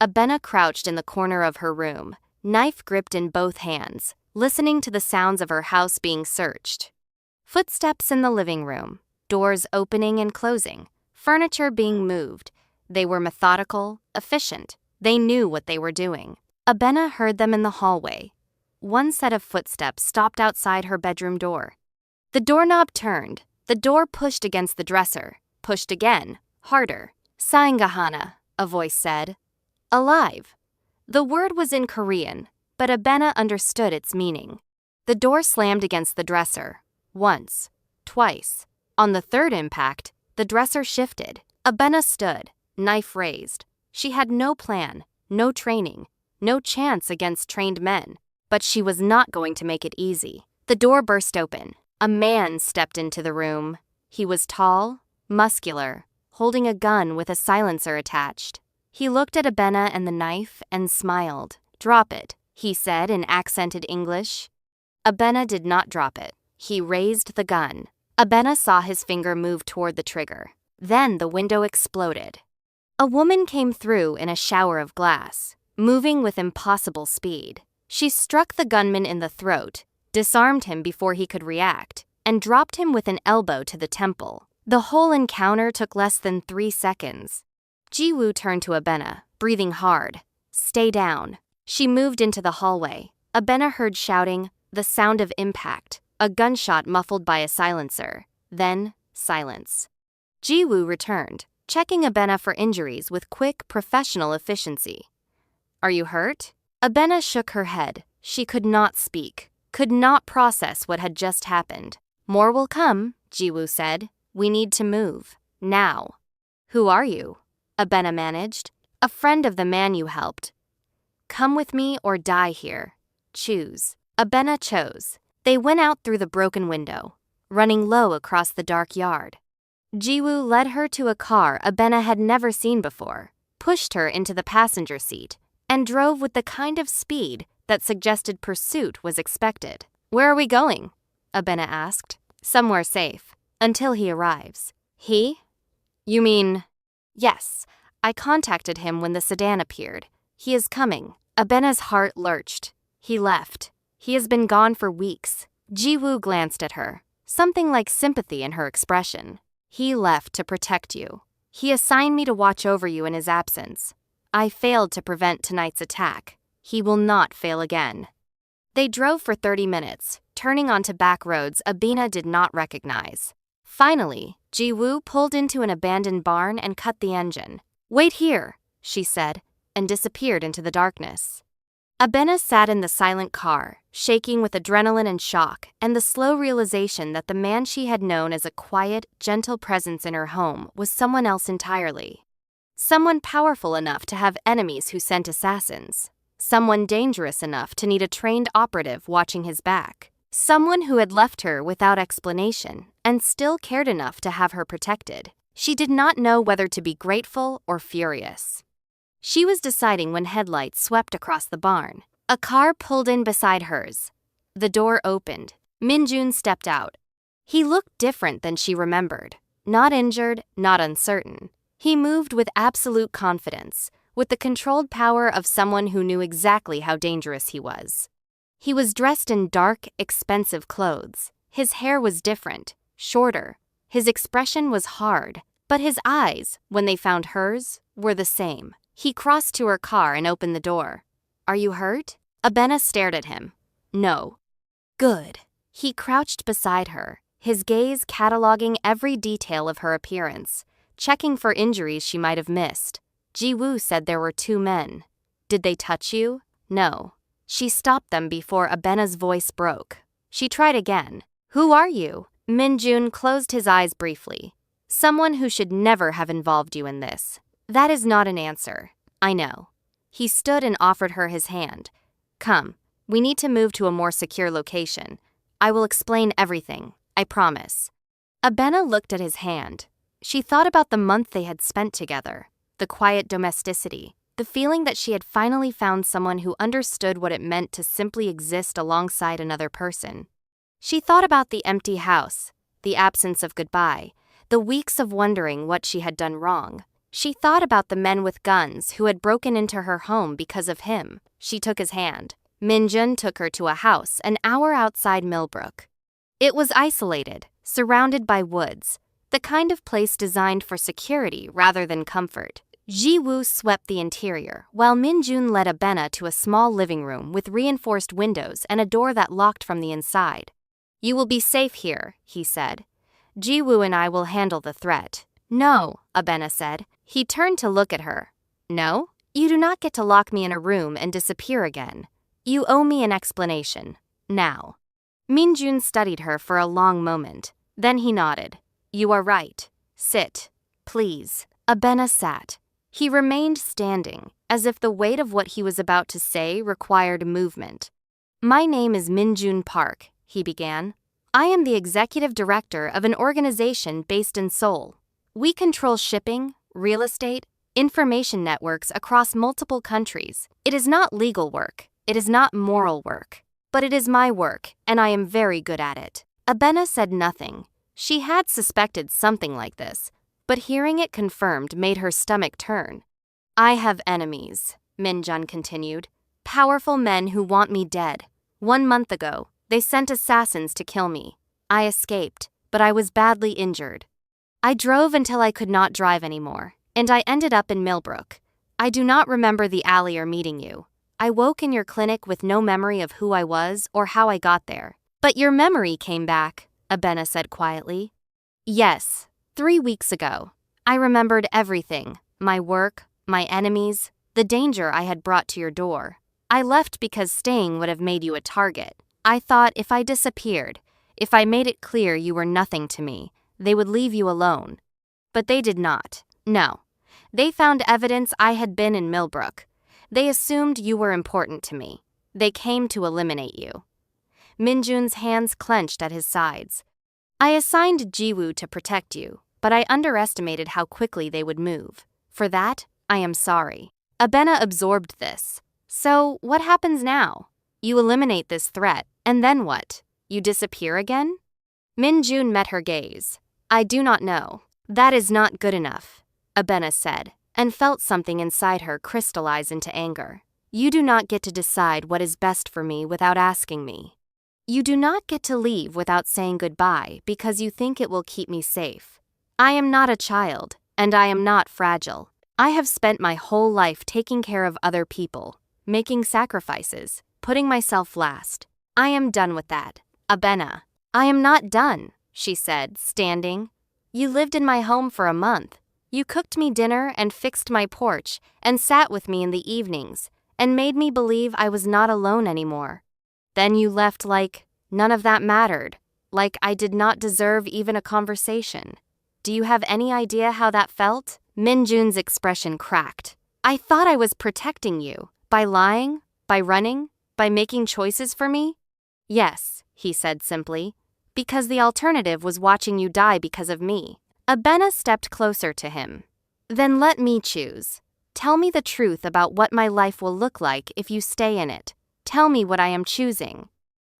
Speaker 1: Abena crouched in the corner of her room, knife gripped in both hands, listening to the sounds of her house being searched. Footsteps in the living room, doors opening and closing, furniture being moved. They were methodical, efficient. They knew what they were doing. Abena heard them in the hallway. One set of footsteps stopped outside her bedroom door. The doorknob turned. The door pushed against the dresser. Pushed again, harder. Saingahana, a voice said. Alive. The word was in Korean, but Abena understood its meaning. The door slammed against the dresser. Once. Twice. On the third impact, the dresser shifted. Abena stood, knife raised. She had no plan, no training, no chance against trained men. But she was not going to make it easy. The door burst open. A man stepped into the room. He was tall, muscular, holding a gun with a silencer attached. He looked at Abena and the knife and smiled. Drop it, he said in accented English. Abena did not drop it. He raised the gun. Abena saw his finger move toward the trigger. Then the window exploded. A woman came through in a shower of glass, moving with impossible speed. She struck the gunman in the throat, disarmed him before he could react, and dropped him with an elbow to the temple. The whole encounter took less than 3 seconds. Jiwoo turned to Abena, breathing hard. Stay down. She moved into the hallway. Abena heard shouting, the sound of impact, a gunshot muffled by a silencer. Then, silence. Jiwoo returned, checking Abena for injuries with quick, professional efficiency. Are you hurt? Abena shook her head. She could not speak, could not process what had just happened. More will come, Jiwoo said. We need to move. Now. Who are you? Abena managed. A friend of the man you helped. Come with me or die here. Choose. Abena chose. They went out through the broken window, running low across the dark yard. Jiwoo led her to a car Abena had never seen before, pushed her into the passenger seat, and drove with the kind of speed that suggested pursuit was expected. Where are we going? Abena asked. Somewhere safe, until he arrives. He? You mean? Yes, I contacted him when the sedan appeared. He is coming. Abena's heart lurched. He left. He has been gone for weeks. Jiwoo glanced at her, something like sympathy in her expression. He left to protect you. He assigned me to watch over you in his absence. I failed to prevent tonight's attack. He will not fail again. They drove for 30 minutes, turning onto back roads Abena did not recognize. Finally, Jiwoo pulled into an abandoned barn and cut the engine. Wait here, she said, and disappeared into the darkness. Abena sat in the silent car, shaking with adrenaline and shock, and the slow realization that the man she had known as a quiet, gentle presence in her home was someone else entirely. Someone powerful enough to have enemies who sent assassins. Someone dangerous enough to need a trained operative watching his back. Someone who had left her without explanation and still cared enough to have her protected. She did not know whether to be grateful or furious. She was deciding when headlights swept across the barn. A car pulled in beside hers. The door opened. Minjun stepped out. He looked different than she remembered. Not injured, not uncertain. He moved with absolute confidence, with the controlled power of someone who knew exactly how dangerous he was. He was dressed in dark, expensive clothes. His hair was different, shorter. His expression was hard, but his eyes, when they found hers, were the same. He crossed to her car and opened the door. Are you hurt? Abena stared at him. No. Good. He crouched beside her, his gaze cataloging every detail of her appearance, checking for injuries she might have missed. Jiwoo said there were 2 men. Did they touch you? No. She stopped them before Abena's voice broke. She tried again. Who are you? Minjun closed his eyes briefly. Someone who should never have involved you in this. That is not an answer. I know. He stood and offered her his hand. Come, we need to move to a more secure location. I will explain everything, I promise. Abena looked at his hand. She thought about the month they had spent together, the quiet domesticity, the feeling that she had finally found someone who understood what it meant to simply exist alongside another person. She thought about the empty house, the absence of goodbye, the weeks of wondering what she had done wrong. She thought about the men with guns who had broken into her home because of him. She took his hand. Minjun took her to a house an hour outside Millbrook. It was isolated, surrounded by woods, the kind of place designed for security rather than comfort. Jiwoo swept the interior, while Minjun led Abena to a small living room with reinforced windows and a door that locked from the inside. You will be safe here, he said. Jiwoo and I will handle the threat. No, Abena said. He turned to look at her. No? You do not get to lock me in a room and disappear again. You owe me an explanation. Now. Minjun studied her for a long moment. Then he nodded. You are right. Sit. Please. Abena sat. He remained standing, as if the weight of what he was about to say required movement. My name is Minjun Park, he began. I am the executive director of an organization based in Seoul. We control shipping, real estate, information networks across multiple countries. It is not legal work. It is not moral work. But it is my work, and I am very good at it. Abena said nothing. She had suspected something like this, but hearing it confirmed made her stomach turn. I have enemies, Minjun continued. Powerful men who want me dead. 1 month ago, they sent assassins to kill me. I escaped, but I was badly injured. I drove until I could not drive anymore, and I ended up in Millbrook. I do not remember the alley or meeting you. I woke in your clinic with no memory of who I was or how I got there. But your memory came back, Abena said quietly. Yes, 3 weeks ago. I remembered everything, my work, my enemies, the danger I had brought to your door. I left because staying would have made you a target. I thought if I disappeared, if I made it clear you were nothing to me, they would leave you alone. But they did not. No. They found evidence I had been in Millbrook. They assumed you were important to me. They came to eliminate you. Minjun's hands clenched at his sides. I assigned Jiwoo to protect you, but I underestimated how quickly they would move. For that, I am sorry. Abena absorbed this. So, what happens now? You eliminate this threat, and then what? You disappear again? Minjun met her gaze. I do not know. That is not good enough, Abena said, and felt something inside her crystallize into anger. You do not get to decide what is best for me without asking me. You do not get to leave without saying goodbye because you think it will keep me safe. I am not a child, and I am not fragile. I have spent my whole life taking care of other people, making sacrifices, putting myself last. I am done with that. Abena. I am not done, she said, standing. You lived in my home for a month. You cooked me dinner and fixed my porch and sat with me in the evenings and made me believe I was not alone anymore. Then you left like none of that mattered, like I did not deserve even a conversation. Do you have any idea how that felt? Minjun's expression cracked. I thought I was protecting you. By lying? By running? By making choices for me? Yes, he said simply. Because the alternative was watching you die because of me. Abena stepped closer to him. Then let me choose. Tell me the truth about what my life will look like if you stay in it. Tell me what I am choosing.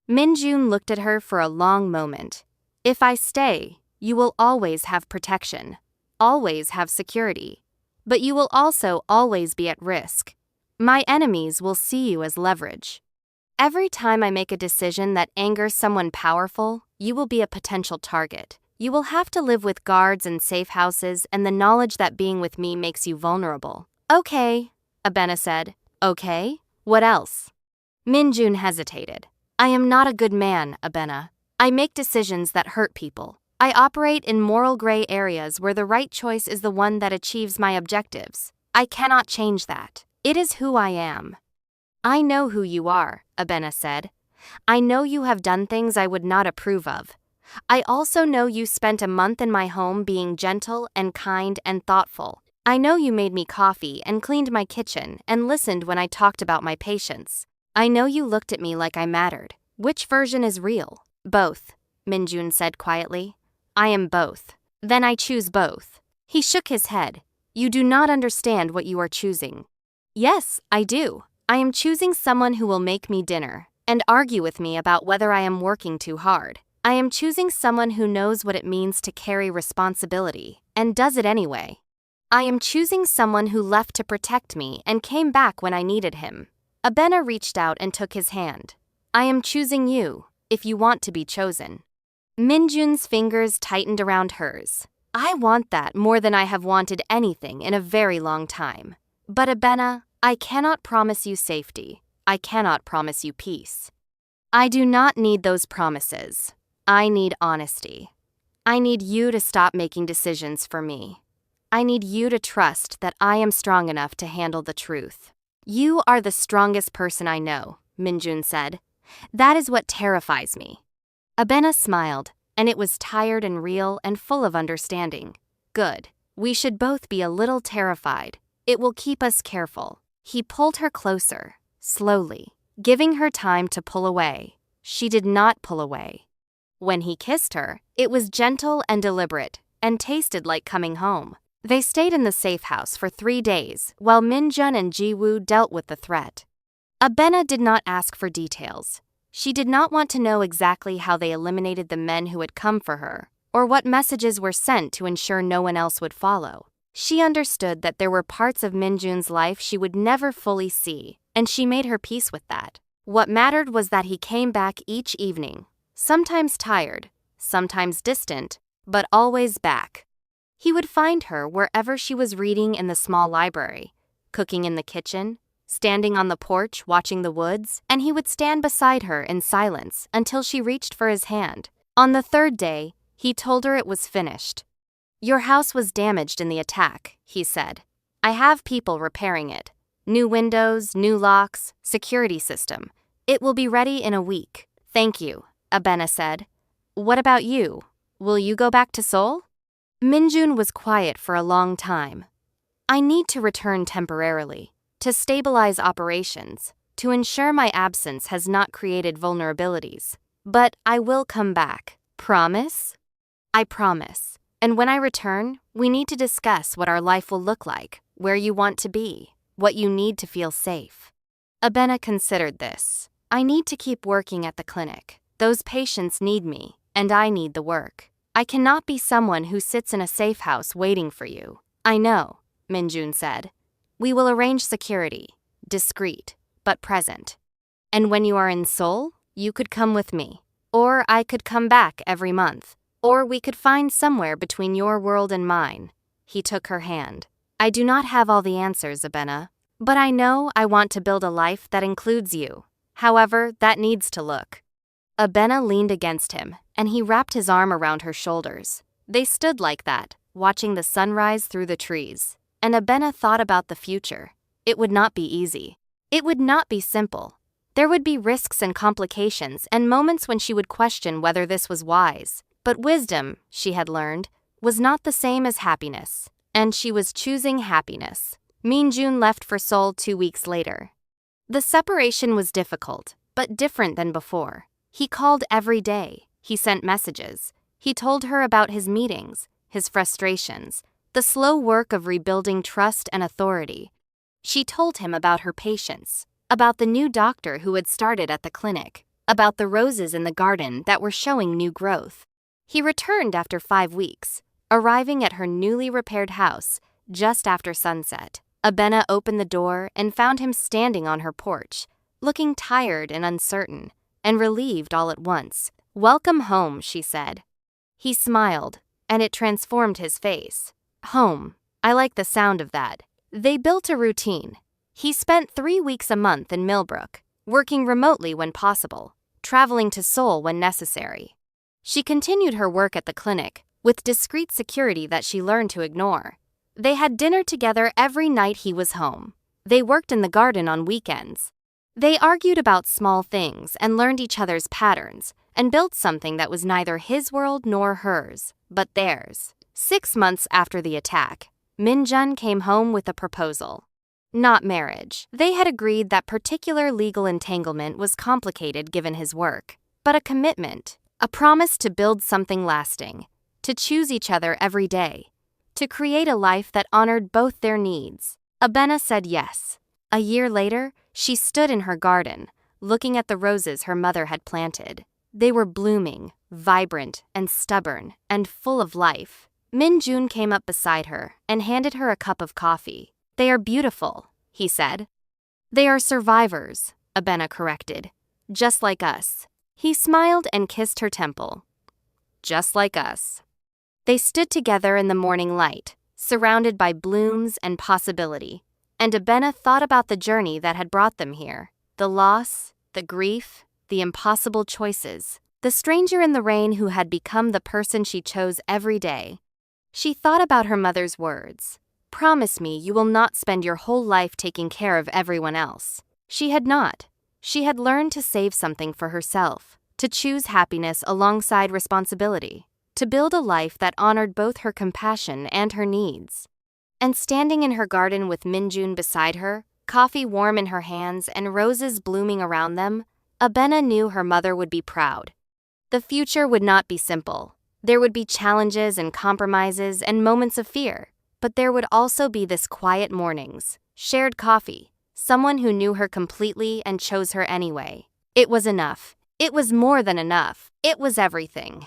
Speaker 1: Minjun looked at her for a long moment. If I stay, you will always have protection, always have security, but you will also always be at risk. My enemies will see you as leverage. Every time I make a decision that angers someone powerful, you will be a potential target. You will have to live with guards and safe houses and the knowledge that being with me makes you vulnerable. Okay, Abena said. Okay, what else? Minjun hesitated. I am not a good man, Abena. I make decisions that hurt people. I operate in moral gray areas where the right choice is the one that achieves my objectives. I cannot change that. It is who I am. I know who you are, Abena said. I know you have done things I would not approve of. I also know you spent a month in my home being gentle and kind and thoughtful. I know you made me coffee and cleaned my kitchen and listened when I talked about my patients. I know you looked at me like I mattered. Which version is real? Both, Minjun said quietly. I am both. Then I choose both. He shook his head. You do not understand what you are choosing. Yes, I do. I am choosing someone who will make me dinner and argue with me about whether I am working too hard. I am choosing someone who knows what it means to carry responsibility and does it anyway. I am choosing someone who left to protect me and came back when I needed him. Abena reached out and took his hand. I am choosing you, if you want to be chosen. Minjun's fingers tightened around hers. I want that more than I have wanted anything in a very long time. But Abena, I cannot promise you safety. I cannot promise you peace. I do not need those promises. I need honesty. I need you to stop making decisions for me. I need you to trust that I am strong enough to handle the truth. You are the strongest person I know, Minjun said. That is what terrifies me. Abena smiled, and it was tired and real and full of understanding. Good. We should both be a little terrified. It will keep us careful. He pulled her closer, slowly, giving her time to pull away. She did not pull away. When he kissed her, it was gentle and deliberate, and tasted like coming home. They stayed in the safe house for 3 days, while Minjun and Jiwoo dealt with the threat. Abena did not ask for details. She did not want to know exactly how they eliminated the men who had come for her, or what messages were sent to ensure no one else would follow. She understood that there were parts of Minjun's life she would never fully see, and she made her peace with that. What mattered was that he came back each evening, sometimes tired, sometimes distant, but always back. He would find her wherever she was reading in the small library, cooking in the kitchen, standing on the porch watching the woods, and he would stand beside her in silence until she reached for his hand. On the 3rd day, he told her it was finished. Your house was damaged in the attack, he said. I have people repairing it. New windows, new locks, security system. It will be ready in a week. Thank you, Abena said. What about you? Will you go back to Seoul? Minjun was quiet for a long time. I need to return temporarily, to stabilize operations, to ensure my absence has not created vulnerabilities. But I will come back. Promise? I promise. And when I return, we need to discuss what our life will look like, where you want to be, what you need to feel safe. Abena considered this. I need to keep working at the clinic. Those patients need me, and I need the work. I cannot be someone who sits in a safe house waiting for you. I know, Minjun said. We will arrange security, discreet, but present. And when you are in Seoul, you could come with me. Or I could come back every month. Or we could find somewhere between your world and mine. He took her hand. I do not have all the answers, Abena, but I know I want to build a life that includes you. However, that needs to look. Abena leaned against him, and he wrapped his arm around her shoulders. They stood like that, watching the sunrise through the trees. And Abena thought about the future. It would not be easy. It would not be simple. There would be risks and complications and moments when she would question whether this was wise. But wisdom, she had learned, was not the same as happiness. And she was choosing happiness. Minjun left for Seoul 2 weeks later. The separation was difficult, but different than before. He called every day. He sent messages. He told her about his meetings, his frustrations, the slow work of rebuilding trust and authority. She told him about her patients, about the new doctor who had started at the clinic, about the roses in the garden that were showing new growth. He returned after 5 weeks, arriving at her newly repaired house just after sunset. Abena opened the door and found him standing on her porch, looking tired and uncertain, and relieved all at once. Welcome home, she said. He smiled, and it transformed his face. Home. I like the sound of that. They built a routine. He spent 3 weeks a month in Millbrook, working remotely when possible, traveling to Seoul when necessary. She continued her work at the clinic, with discreet security that she learned to ignore. They had dinner together every night he was home. They worked in the garden on weekends. They argued about small things and learned each other's patterns, and built something that was neither his world nor hers, but theirs. 6 months after the attack, Min-jun came home with a proposal. Not marriage. They had agreed that particular legal entanglement was complicated given his work, but a commitment, a promise to build something lasting, to choose each other every day, to create a life that honored both their needs. Abena said yes. A year later, she stood in her garden, looking at the roses her mother had planted. They were blooming, vibrant, and stubborn, and full of life. Min-jun came up beside her and handed her a cup of coffee. "They are beautiful," he said. "They are survivors," Abena corrected. "Just like us." He smiled and kissed her temple. "Just like us." They stood together in the morning light, surrounded by blooms and possibility, and Abena thought about the journey that had brought them here. The loss, the grief, the impossible choices. The stranger in the rain who had become the person she chose every day. She thought about her mother's words. "Promise me you will not spend your whole life taking care of everyone else." She had not. She had learned to save something for herself, to choose happiness alongside responsibility, to build a life that honored both her compassion and her needs. And standing in her garden with Min-jun beside her, coffee warm in her hands and roses blooming around them, Abena knew her mother would be proud. The future would not be simple. There would be challenges and compromises and moments of fear. But there would also be this quiet mornings, shared coffee, someone who knew her completely and chose her anyway. It was enough. It was more than enough. It was everything.